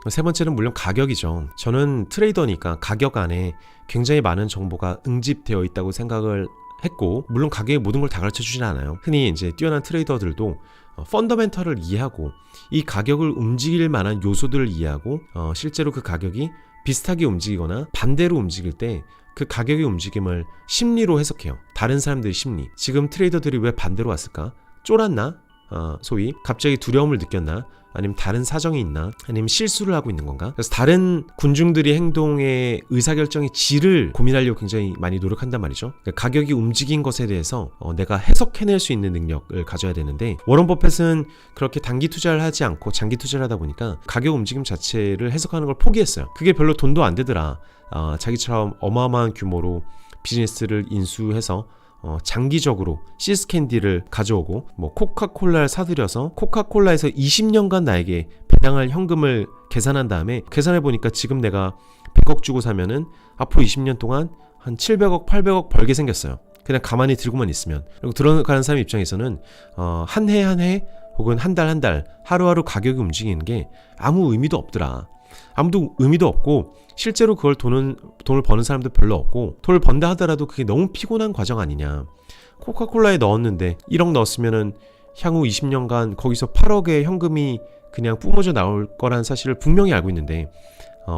세 번째는 물론 가격이죠. 저는 트레이더니까 가격 안에 굉장히 많은 정보가 응집되어 있다고 생각을 했고, 물론 가격의 모든 걸 다 가르쳐 주진 않아요. 흔히 이제 뛰어난 트레이더들도 펀더멘털을 이해하고 이 가격을 움직일 만한 요소들을 이해하고 실제로 그 가격이 비슷하게 움직이거나 반대로 움직일 때 그 가격의 움직임을 심리로 해석해요. 다른 사람들의 심리. 지금 트레이더들이 왜 반대로 왔을까? 쫄았나? 소위 갑자기 두려움을 느꼈나? 아니면 다른 사정이 있나? 아니면 실수를 하고 있는 건가? 그래서 다른 군중들이 행동의 의사결정의 질을 고민하려고 굉장히 많이 노력한단 말이죠. 그러니까 가격이 움직인 것에 대해서 내가 해석해낼 수 있는 능력을 가져야 되는데, 워런 버핏은 그렇게 단기 투자를 하지 않고 장기 투자를 하다 보니까 가격 움직임 자체를 해석하는 걸 포기했어요. 그게 별로 돈도 안 되더라. 자기처럼 어마어마한 규모로 비즈니스를 인수해서 장기적으로 시스캔디를 가져오고 코카콜라를 사들여서 코카콜라에서 20년간 나에게 배당할 현금을 계산한 다음에 계산해보니까 지금 내가 100억 주고 사면은 앞으로 20년 동안 한 700억 800억 벌게 생겼어요. 그냥 가만히 들고만 있으면. 그리고 들어가는 사람 입장에서는 한 해 한 해 혹은 한 달 한 달 하루하루 가격이 움직이는 게 아무 의미도 없더라. 아무도 의미도 없고 실제로 그걸 돈을 버는 사람도 별로 없고, 돈을 번다 하더라도 그게 너무 피곤한 과정 아니냐. 코카콜라에 넣었는데 1억 넣었으면은 향후 20년간 거기서 8억의 현금이 그냥 뿜어져 나올 거란 사실을 분명히 알고 있는데,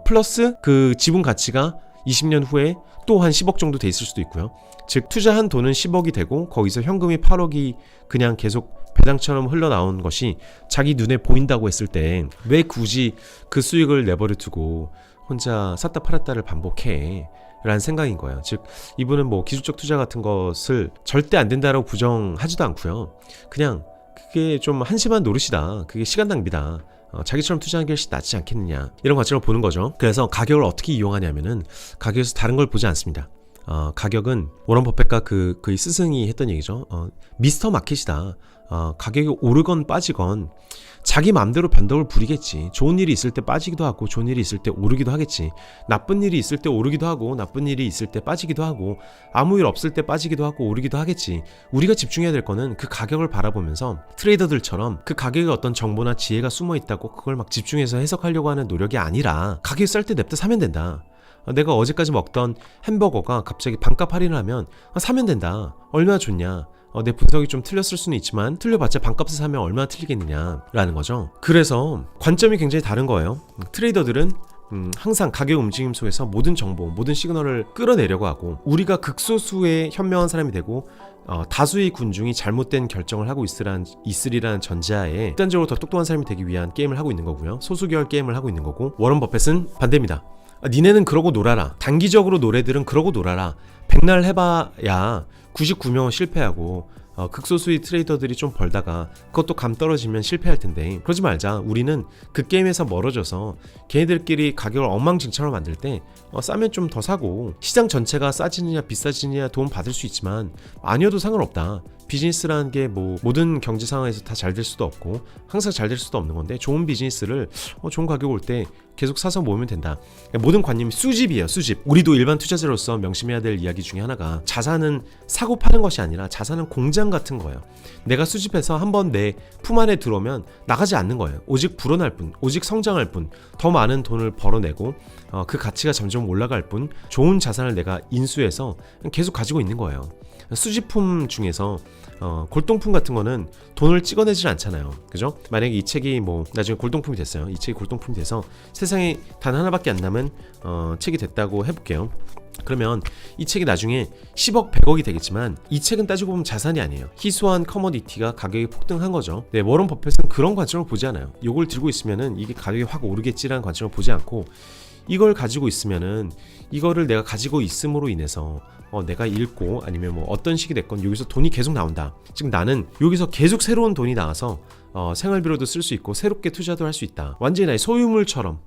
플러스 그 지분 가치가 20년 후에 또 한 10억 정도 돼 있을 수도 있고요. 즉 투자한 돈은 10억이 되고 거기서 현금이 8억이 그냥 계속 배당처럼 흘러나온 것이 자기 눈에 보인다고 했을 때 왜 굳이 그 수익을 내버려 두고 혼자 샀다 팔았다를 반복해 라는 생각인 거예요. 즉 이분은 기술적 투자 같은 것을 절대 안 된다라고 부정하지도 않고요. 그냥 그게 좀 한심한 노릇이다. 그게 시간 낭비다. 자기처럼 투자하는 게 훨씬 낫지 않겠느냐, 이런 관점을 보는 거죠. 그래서 가격을 어떻게 이용하냐면은 가격에서 다른 걸 보지 않습니다. 가격은 워런 버핏과 그의 스승이 했던 얘기죠. 미스터 마켓이다. 가격이 오르건 빠지건 자기 맘대로 변덕을 부리겠지. 좋은 일이 있을 때 빠지기도 하고 좋은 일이 있을 때 오르기도 하겠지. 나쁜 일이 있을 때 오르기도 하고 나쁜 일이 있을 때 빠지기도 하고 아무 일 없을 때 빠지기도 하고 오르기도 하겠지. 우리가 집중해야 될 거는 그 가격을 바라보면서 트레이더들처럼 그 가격에 어떤 정보나 지혜가 숨어 있다고 그걸 막 집중해서 해석하려고 하는 노력이 아니라, 가격이 쌀 때 냅다 사면 된다. 내가 어제까지 먹던 햄버거가 갑자기 반값 할인을 하면 사면 된다. 얼마나 좋냐. 내 분석이 좀 틀렸을 수는 있지만 틀려봤자 반값에 사면 얼마나 틀리겠느냐라는 거죠. 그래서 관점이 굉장히 다른 거예요. 트레이더들은 항상 가격 움직임 속에서 모든 정보, 모든 시그널을 끌어내려고 하고, 우리가 극소수의 현명한 사람이 되고 다수의 군중이 잘못된 결정을 하고 있으리라는 전제하에 극단적으로 더 똑똑한 사람이 되기 위한 게임을 하고 있는 거고요. 소수계열 게임을 하고 있는 거고, 워런 버핏은 반대입니다. 니네는 그러고 놀아라. 단기적으로 노래들은 그러고 놀아라. 백날 해봐야 99명은 실패하고 극소수의 트레이더들이 좀 벌다가 그것도 감 떨어지면 실패할 텐데 그러지 말자. 우리는 그 게임에서 멀어져서 걔네들끼리 가격을 엉망진창으로 만들 때 싸면 좀 더 사고, 시장 전체가 싸지느냐 비싸지느냐 도움 받을 수 있지만 아니어도 상관없다. 비즈니스라는 게 모든 경제 상황에서 다 잘 될 수도 없고 항상 잘 될 수도 없는 건데, 좋은 비즈니스를 좋은 가격 올 때 계속 사서 모으면 된다. 모든 관념이 수집이에요. 수집. 우리도 일반 투자자로서 명심해야 될 이야기 중에 하나가, 자산은 사고 파는 것이 아니라 자산은 공장 같은 거예요. 내가 수집해서 한번 내 품 안에 들어오면 나가지 않는 거예요. 오직 불어날 뿐, 오직 성장할 뿐, 더 많은 돈을 벌어내고 그 가치가 점점 올라갈 뿐, 좋은 자산을 내가 인수해서 계속 가지고 있는 거예요. 수집품 중에서 골동품 같은 거는 돈을 찍어내질 않잖아요. 그죠? 만약에 이 책이 나중에 골동품이 됐어요. 이 책이 골동품이 돼서 세상에 단 하나밖에 안 남은 책이 됐다고 해볼게요. 그러면 이 책이 나중에 10억 100억이 되겠지만 이 책은 따지고 보면 자산이 아니에요. 희소한 커머디티가 가격이 폭등한 거죠. 네, 워런 버핏은 그런 관점을 보지 않아요. 이걸 들고 있으면은 이게 가격이 확 오르겠지라는 관점을 보지 않고, 이걸 가지고 있으면은 이거를 내가 가지고 있음으로 인해서 내가 잃고 아니면 어떤 식이 됐건 여기서 돈이 계속 나온다. 즉 나는 여기서 계속 새로운 돈이 나와서 생활비로도 쓸 수 있고 새롭게 투자도 할 수 있다. 완전히 나의 소유물처럼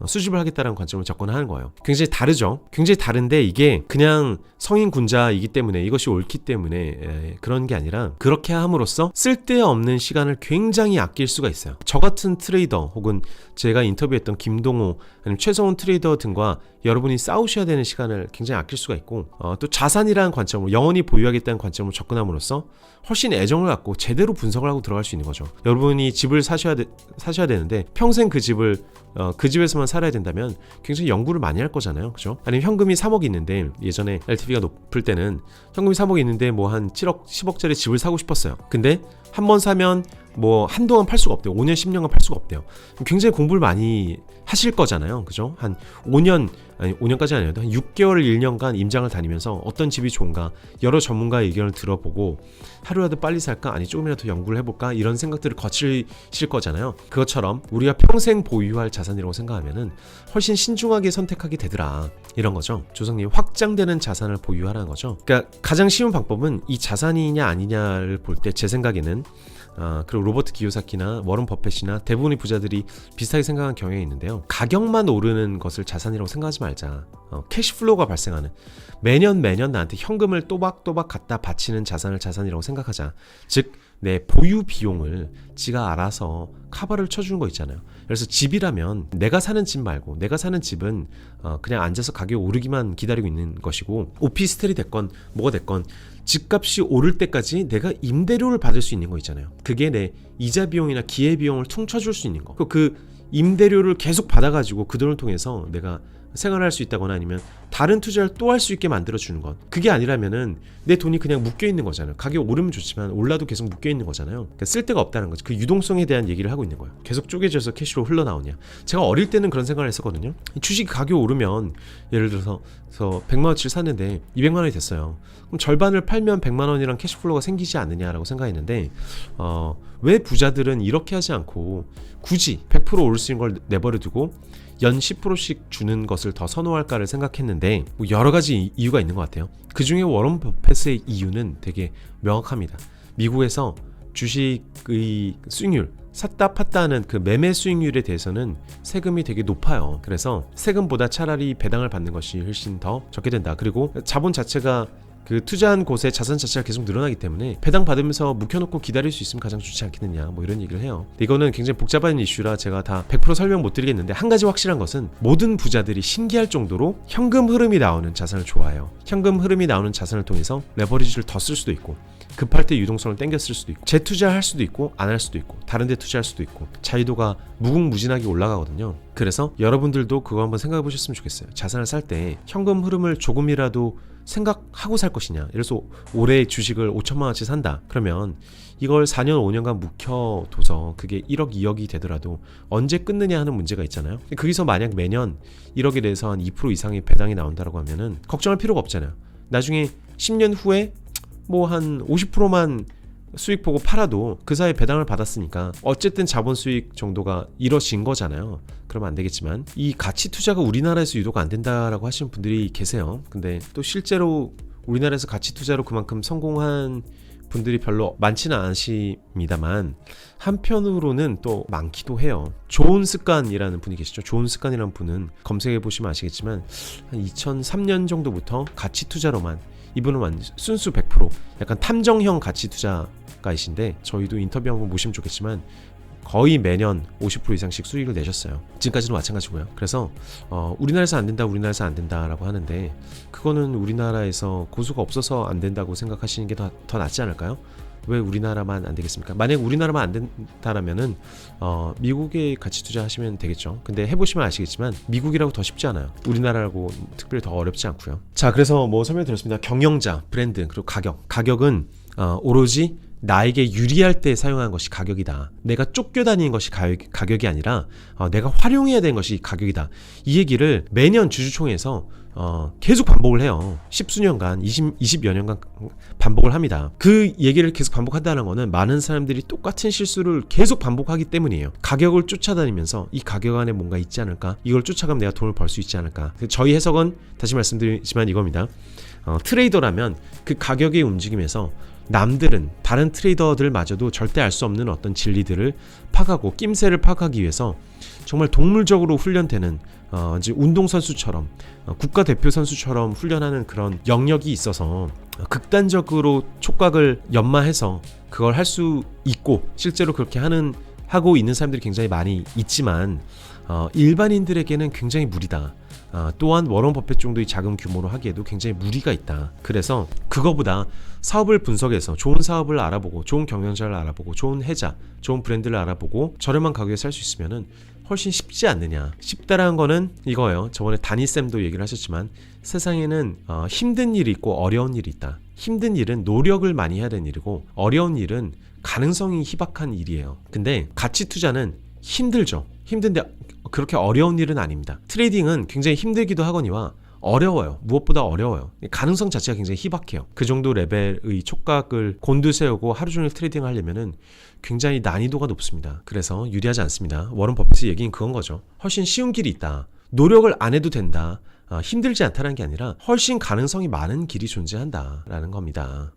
수집을 하겠다는 관점으로 접근하는 거예요. 굉장히 다르죠. 굉장히 다른데 이게 그냥 성인 군자이기 때문에 이것이 옳기 때문에 그런 게 아니라 그렇게 함으로써 쓸데없는 시간을 굉장히 아낄 수가 있어요. 저 같은 트레이더 혹은 제가 인터뷰했던 김동호 아니면 최성훈 트레이더 등과 여러분이 싸우셔야 되는 시간을 굉장히 아낄 수가 있고 또 자산이라는 관점으로 영원히 보유하겠다는 관점으로 접근함으로써 훨씬 애정을 갖고 제대로 분석을 하고 들어갈 수 있는 거죠. 여러분이 집을 사셔야 되는데 평생 그 집에서만 살아야 된다면 굉장히 연구를 많이 할 거잖아요. 그죠? 아니면 현금이 3억이 있는데 예전에 LTV가 높을 때는 현금이 3억이 있는데 뭐 한 7억, 10억짜리 집을 사고 싶었어요. 근데 한 번 사면 뭐 한동안 팔 수가 없대요. 5년, 10년간 팔 수가 없대요. 굉장히 공부를 많이 하실 거잖아요. 그죠? 한 5년, 아니 5년까지 아니어도 한 6개월, 1년간 임장을 다니면서 어떤 집이 좋은가 여러 전문가의 의견을 들어보고 하루라도 빨리 살까? 아니 조금이라도 더 연구를 해볼까? 이런 생각들을 거치실 거잖아요. 그것처럼 우리가 평생 보유할 자산이라고 생각하면은 훨씬 신중하게 선택하게 되더라. 이런 거죠. 조성님, 확장되는 자산을 보유하라는 거죠. 그러니까 가장 쉬운 방법은 이 자산이냐 아니냐를 볼 때 제 생각에는 그리고 로버트 기요사키나 워런 버펫이나 대부분의 부자들이 비슷하게 생각하는 경향이 있는데요. 가격만 오르는 것을 자산이라고 생각하지 말자. 캐시플로우가 발생하는 매년 나한테 현금을 또박또박 갖다 바치는 자산을 자산이라고 생각하자. 즉 내 보유 비용을 지가 알아서 카바를 쳐주는 거 있잖아요. 그래서 집이라면 내가 사는 집 말고 내가 사는 집은 그냥 앉아서 가격이 오르기만 기다리고 있는 것이고 오피스텔이 됐건 뭐가 됐건 집값이 오를 때까지 내가 임대료를 받을 수 있는 거 있잖아요. 그게 내 이자 비용이나 기회 비용을 퉁쳐줄 수 있는 거. 그 임대료를 계속 받아가지고 그 돈을 통해서 내가 생활할 수 있다거나 아니면 다른 투자를 또 할 수 있게 만들어주는 것. 그게 아니라면은 내 돈이 그냥 묶여있는 거잖아요. 가격 오르면 좋지만 올라도 계속 묶여있는 거잖아요. 그러니까 쓸데가 없다는 거죠. 그 유동성에 대한 얘기를 하고 있는 거예요. 계속 쪼개져서 캐시로 흘러나오냐. 제가 어릴 때는 그런 생각을 했었거든요. 주식 가격 오르면 예를 들어서 100만원치를 샀는데 200만원이 됐어요. 그럼 절반을 팔면 100만원이랑 캐시플로우가 생기지 않느냐라고 생각했는데 왜 부자들은 이렇게 하지 않고 굳이 100% 오를 수 있는 걸 내버려 두고 연 10%씩 주는 것을 더 선호할까를 생각했는데 뭐 여러 가지 이유가 있는 것 같아요. 그 중에 워런 버펫의 이유는 되게 명확합니다. 미국에서 주식의 수익률 샀다 팠다 하는 그 매매 수익률에 대해서는 세금이 되게 높아요. 그래서 세금보다 차라리 배당을 받는 것이 훨씬 더 적게 된다. 그리고 자본 자체가 그 투자한 곳에 자산 자체가 계속 늘어나기 때문에 배당 받으면서 묵혀놓고 기다릴 수 있으면 가장 좋지 않겠느냐 뭐 이런 얘기를 해요. 이거는 굉장히 복잡한 이슈라 제가 다 100% 설명 못 드리겠는데 한 가지 확실한 것은 모든 부자들이 신기할 정도로 현금 흐름이 나오는 자산을 좋아해요. 현금 흐름이 나오는 자산을 통해서 레버리지를 더 쓸 수도 있고 급할 때 유동성을 땡겨 쓸 수도 있고 재투자할 수도 있고 안 할 수도 있고 다른 데 투자할 수도 있고 자유도가 무궁무진하게 올라가거든요. 그래서 여러분들도 그거 한번 생각해 보셨으면 좋겠어요. 자산을 살 때 현금 흐름을 조금이라도 생각하고 살 것이냐. 예를 들어서 올해 주식을 5천만 원치 산다. 그러면 이걸 4년 5년간 묵혀둬서 그게 1억 2억이 되더라도 언제 끊느냐 하는 문제가 있잖아요. 거기서 만약 매년 1억에 대해서 한 2% 이상의 배당이 나온다고 하면은 걱정할 필요가 없잖아요. 나중에 10년 후에 뭐 한 50%만 수익 보고 팔아도 그 사이에 배당을 받았으니까 어쨌든 자본 수익 정도가 이뤄진 거잖아요. 그러면 안 되겠지만 이 가치 투자가 우리나라에서 유도가 안 된다라고 하시는 분들이 계세요. 근데 또 실제로 우리나라에서 가치 투자로 그만큼 성공한 분들이 별로 많지는 않으십니다만 한편으로는 또 많기도 해요. 좋은 습관이라는 분이 계시죠. 좋은 습관이라는 분은 검색해 보시면 아시겠지만 한 2003년 정도부터 가치 투자로만 이분은 완전 순수 100% 약간 탐정형 가치 투자가이신데 저희도 인터뷰 한번 모시면 좋겠지만 거의 매년 50% 이상씩 수익을 내셨어요. 지금까지는 마찬가지고요. 그래서 우리나라에서 안 된다 라고 하는데 그거는 우리나라에서 고수가 없어서 안 된다고 생각하시는 게 더 낫지 않을까요? 왜 우리나라만 안 되겠습니까? 만약 우리나라만 안 된다라면은 미국에 같이 투자하시면 되겠죠. 근데 해보시면 아시겠지만 미국이라고 더 쉽지 않아요. 우리나라라고 특별히 더 어렵지 않고요. 자, 그래서 뭐 설명드렸습니다. 경영자, 브랜드, 그리고 가격은 오로지 나에게 유리할 때 사용하는 것이 가격이다. 내가 쫓겨다니는 것이 가격이 아니라 내가 활용해야 되는 것이 가격이다. 이 얘기를 매년 주주총회에서 계속 반복을 해요. 10수년간 20여 년간 반복을 합니다. 그 얘기를 계속 반복한다는 거는 많은 사람들이 똑같은 실수를 계속 반복하기 때문이에요. 가격을 쫓아다니면서 이 가격 안에 뭔가 있지 않을까? 이걸 쫓아가면 내가 돈을 벌 수 있지 않을까? 저희 해석은 다시 말씀드리지만 이겁니다. 트레이더라면 그 가격의 움직임에서 남들은 다른 트레이더들마저도 절대 알 수 없는 어떤 진리들을 파악하고 낌새를 파악하기 위해서 정말 동물적으로 훈련되는 이제 운동선수처럼 국가대표 선수처럼 훈련하는 그런 영역이 있어서 극단적으로 촉각을 연마해서 그걸 할 수 있고 실제로 그렇게 하고 있는 사람들이 굉장히 많이 있지만 일반인들에게는 굉장히 무리다. 또한 워런 버핏 정도의 작은 규모로 하기에도 굉장히 무리가 있다. 그래서 그거보다 사업을 분석해서 좋은 사업을 알아보고 좋은 경영자를 알아보고 좋은 해자, 좋은 브랜드를 알아보고 저렴한 가격에 살 수 있으면은 훨씬 쉽지 않느냐. 쉽다라는 거는 이거예요. 저번에 다니쌤도 얘기를 하셨지만 세상에는 힘든 일이 있고 어려운 일이 있다. 힘든 일은 노력을 많이 해야 되는 일이고 어려운 일은 가능성이 희박한 일이에요. 근데 가치 투자는 힘들죠. 힘든데 그렇게 어려운 일은 아닙니다. 트레이딩은 굉장히 힘들기도 하거니와 어려워요. 무엇보다 어려워요. 가능성 자체가 굉장히 희박해요. 그 정도 레벨의 촉각을 곤두세우고 하루 종일 트레이딩을 하려면은 굉장히 난이도가 높습니다. 그래서 유리하지 않습니다. 워런 버핏의 얘기는 그건 거죠. 훨씬 쉬운 길이 있다. 노력을 안 해도 된다. 힘들지 않다는 게 아니라 훨씬 가능성이 많은 길이 존재한다라는 겁니다.